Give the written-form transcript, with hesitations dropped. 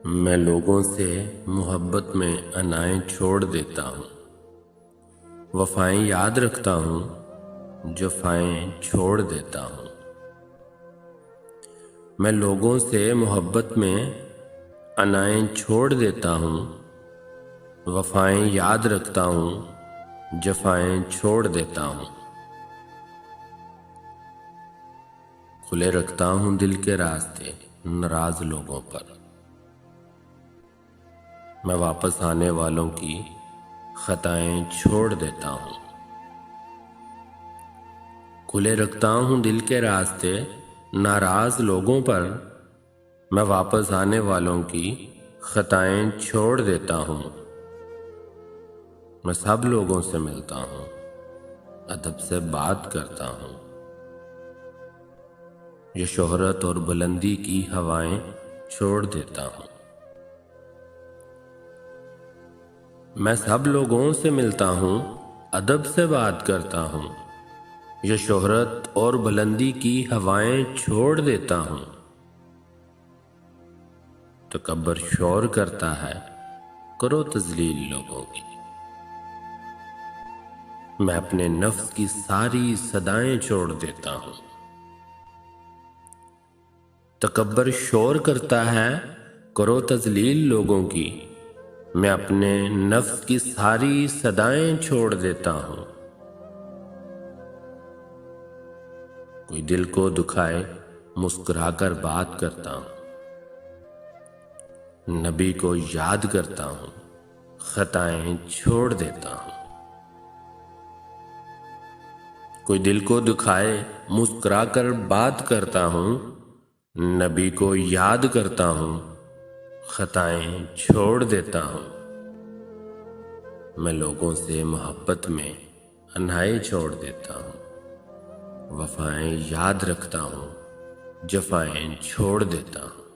میں لوگوں سے محبت میں انائیں چھوڑ دیتا ہوں، وفائیں یاد رکھتا ہوں، جفائیں چھوڑ دیتا ہوں۔ میں لوگوں سے محبت میں انائیں چھوڑ دیتا ہوں، وفائیں یاد رکھتا ہوں، جفائیں چھوڑ دیتا ہوں۔ کھلے رکھتا ہوں دل کے راستے ناراض لوگوں پر، میں واپس آنے والوں کی خطائیں چھوڑ دیتا ہوں۔ کھلے رکھتا ہوں دل کے راستے ناراض لوگوں پر، میں واپس آنے والوں کی خطائیں چھوڑ دیتا ہوں۔ میں سب لوگوں سے ملتا ہوں، ادب سے بات کرتا ہوں، یہ شہرت اور بلندی کی ہوائیں چھوڑ دیتا ہوں۔ میں سب لوگوں سے ملتا ہوں، ادب سے بات کرتا ہوں، یہ شہرت اور بلندی کی ہوائیں چھوڑ دیتا ہوں۔ تکبر شور کرتا ہے، کرو تذلیل لوگوں کی، میں اپنے نفس کی ساری صدائیں چھوڑ دیتا ہوں۔ تکبر شور کرتا ہے، کرو تذلیل لوگوں کی، میں اپنے نفس کی ساری صدائیں چھوڑ دیتا ہوں۔ کوئی دل کو دکھائے مسکرا کر بات کرتا ہوں، نبی کو یاد کرتا ہوں، خطائیں چھوڑ دیتا ہوں۔ کوئی دل کو دکھائے مسکرا کر بات کرتا ہوں، نبی کو یاد کرتا ہوں، خطائیں چھوڑ دیتا ہوں۔ میں لوگوں سے محبت میں انائیں چھوڑ دیتا ہوں، وفائیں یاد رکھتا ہوں، جفائیں چھوڑ دیتا ہوں۔